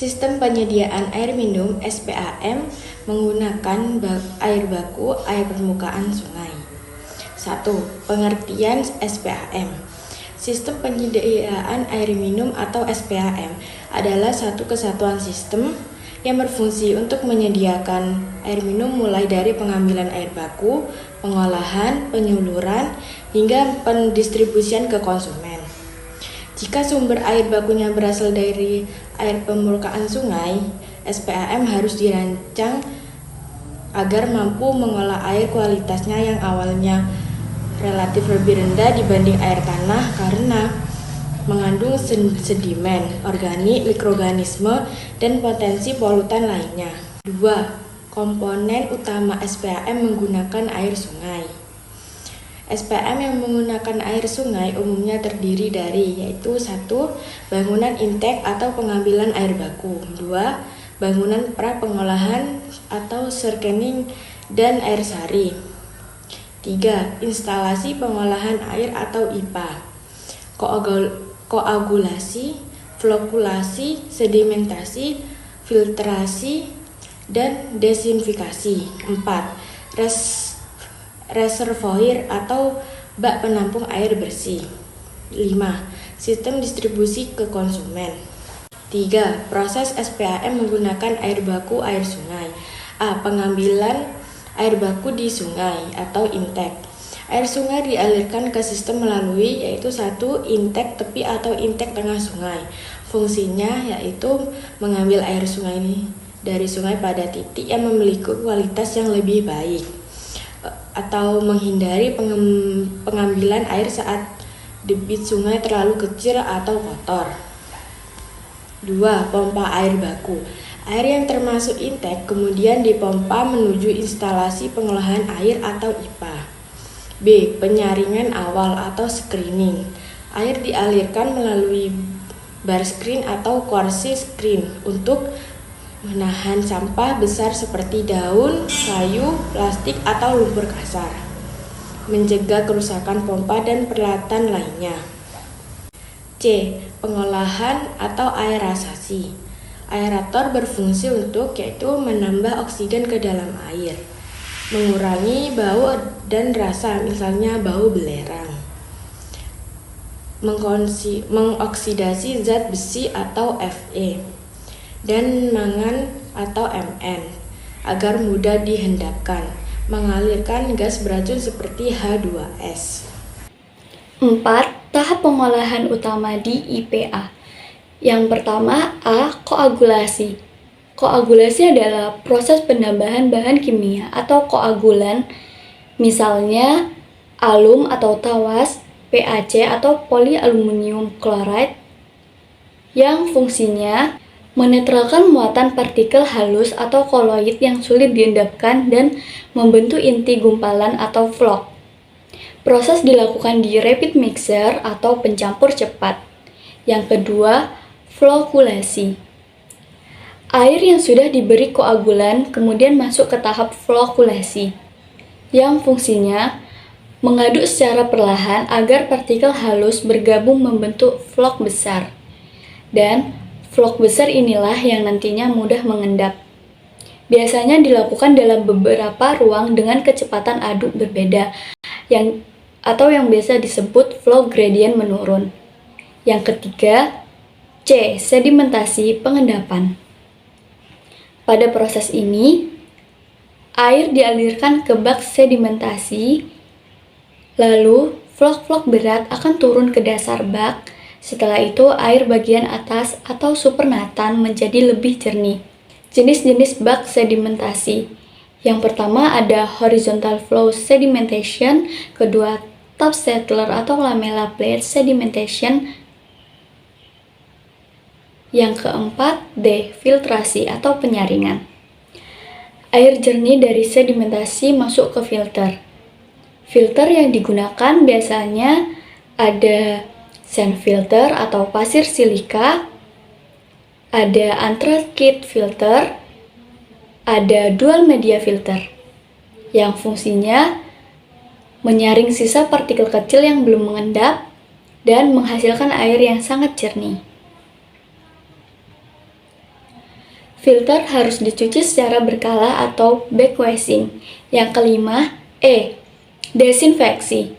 Sistem penyediaan air minum (SPAM) menggunakan air baku air permukaan sungai. 1. Pengertian SPAM. Sistem penyediaan air minum atau SPAM adalah satu kesatuan sistem yang berfungsi untuk menyediakan air minum mulai dari pengambilan air baku, pengolahan, penyaluran, hingga pendistribusian ke konsumen. Jika sumber air bakunya berasal dari air permukaan sungai, SPAM harus dirancang agar mampu mengolah air kualitasnya yang awalnya relatif lebih rendah dibanding air tanah karena mengandung sedimen, organik, mikroorganisme, dan potensi polutan lainnya. 2. Komponen utama SPAM menggunakan air sungai. SPAM yang menggunakan air sungai umumnya terdiri dari yaitu 1. Bangunan intake atau pengambilan air baku. 2. Bangunan pra-pengolahan atau sirkening dan air sari. 3. Instalasi pengolahan air atau IPA. Koagulasi, flokulasi, sedimentasi, filtrasi, dan desinfeksi. 4. Reservoir atau bak penampung air bersih. 5. Sistem distribusi ke konsumen. 3. Proses SPAM menggunakan air baku air sungai. A. Pengambilan air baku di sungai atau intake. Air sungai dialirkan ke sistem melalui yaitu 1. Intake tepi atau intake tengah sungai. Fungsinya yaitu mengambil air sungai ini dari sungai pada titik yang memiliki kualitas yang lebih baik, atau menghindari pengambilan air saat debit sungai terlalu kecil atau kotor. 2. Pompa air baku. Air yang termasuk intake kemudian dipompa menuju instalasi pengolahan air atau IPA. B. Penyaringan awal atau screening. Air dialirkan melalui bar screen atau kursi screen untuk menahan sampah besar seperti daun, kayu, plastik, atau lumpur kasar, mencegah kerusakan pompa dan peralatan lainnya. C. Pengolahan atau aerasasi. Aerator berfungsi untuk yaitu menambah oksigen ke dalam air, mengurangi bau dan rasa, misalnya bau belerang, mengoksidasi zat besi atau Fe, dan mangan atau Mn agar mudah dihendapkan, mengalirkan gas beracun seperti H2S. 4. Tahap pengolahan utama di IPA. Yang pertama, A. Koagulasi. Koagulasi adalah proses penambahan bahan kimia atau koagulan, misalnya alum atau tawas, PaC atau polyaluminium chloride, yang fungsinya menetralkan muatan partikel halus atau koloid yang sulit diendapkan dan membentuk inti gumpalan atau vlog. Proses dilakukan di rapid mixer atau pencampur cepat. Yang kedua, flokulasi. Air yang sudah diberi koagulan kemudian masuk ke tahap flokulasi, yang fungsinya mengaduk secara perlahan agar partikel halus bergabung membentuk vlog besar. Dan vlog besar inilah yang nantinya mudah mengendap. Biasanya dilakukan dalam beberapa ruang dengan kecepatan aduk berbeda, yang biasa disebut flow gradient menurun. Yang ketiga, C. Sedimentasi pengendapan. Pada proses ini, air dialirkan ke bak sedimentasi, lalu vlog-vlog berat akan turun ke dasar bak. Setelah itu, air bagian atas atau supernatan menjadi lebih jernih. Jenis-jenis bak sedimentasi. Yang pertama ada horizontal flow sedimentation, kedua top settler atau lamella plate sedimentation, yang keempat D. Filtrasi atau penyaringan. Air jernih dari sedimentasi masuk ke filter. Filter yang digunakan biasanya ada sand filter atau pasir silika, ada anthracite filter, ada dual media filter, yang fungsinya menyaring sisa partikel kecil yang belum mengendap dan menghasilkan air yang sangat jernih. Filter harus dicuci secara berkala atau backwashing. Yang kelima, desinfeksi.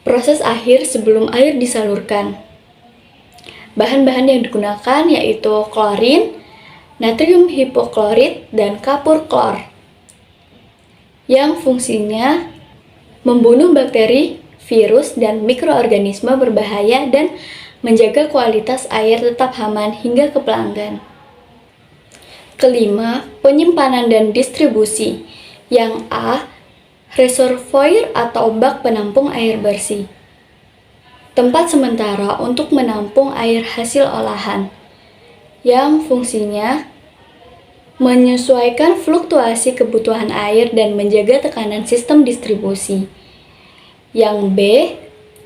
Proses akhir sebelum air disalurkan. Bahan-bahan yang digunakan yaitu klorin, natrium hipoklorit, dan kapur klor, yang fungsinya membunuh bakteri, virus, dan mikroorganisme berbahaya dan menjaga kualitas air tetap aman hingga ke pelanggan. Kelima, penyimpanan dan distribusi. Yang A, reservoir atau bak penampung air bersih. Tempat sementara untuk menampung air hasil olahan, yang fungsinya menyesuaikan fluktuasi kebutuhan air dan menjaga tekanan sistem distribusi. Yang B,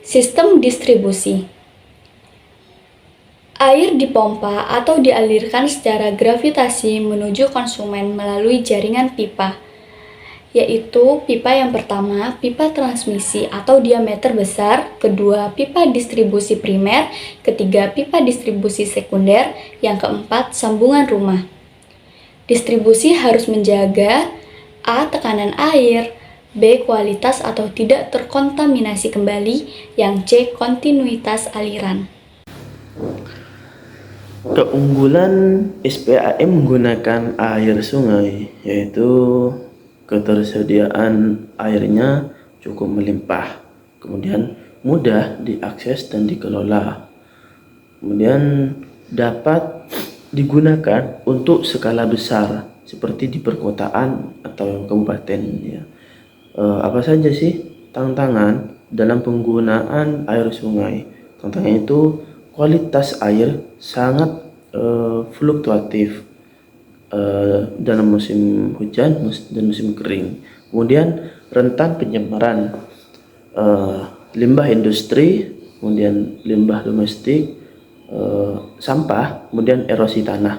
sistem distribusi. Air dipompa atau dialirkan secara gravitasi menuju konsumen melalui jaringan pipa, yaitu pipa yang pertama, pipa transmisi atau diameter besar, kedua, pipa distribusi primer, ketiga, pipa distribusi sekunder, yang keempat, sambungan rumah. Distribusi harus menjaga A, tekanan air, B, kualitas atau tidak terkontaminasi kembali, yang C, kontinuitas aliran. Keunggulan SPAM menggunakan air sungai yaitu ketersediaan airnya cukup melimpah, kemudian mudah diakses dan dikelola, kemudian dapat digunakan untuk skala besar seperti di perkotaan atau kabupaten ya. Apa saja sih tantangan dalam penggunaan air sungai? Tantangannya itu kualitas air sangat fluktuatif dalam musim hujan dan musim kering. Kemudian rentan pencemaran limbah industri, kemudian limbah domestik, sampah, kemudian erosi tanah.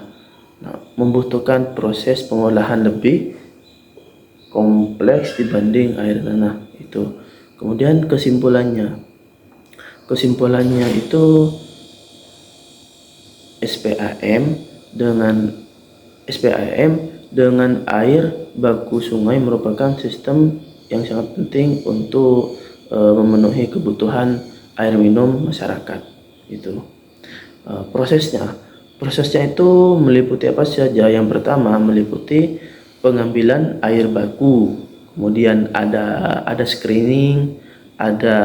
Nah, membutuhkan proses pengolahan lebih kompleks dibanding air tanah itu. Kemudian kesimpulannya itu SPAM dengan air baku sungai merupakan sistem yang sangat penting untuk memenuhi kebutuhan air minum masyarakat. Itu prosesnya itu meliputi apa saja? Yang pertama meliputi pengambilan air baku, kemudian ada screening, ada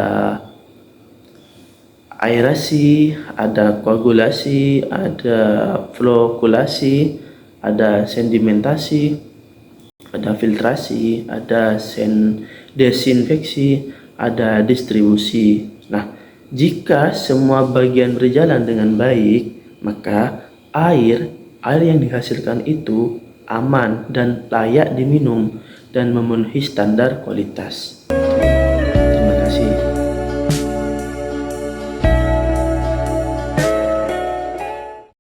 aerasi, ada koagulasi, ada flokulasi, ada sedimentasi, ada filtrasi, ada desinfeksi, ada distribusi. Nah, jika semua bagian berjalan dengan baik, maka air yang dihasilkan itu aman dan layak diminum dan memenuhi standar kualitas.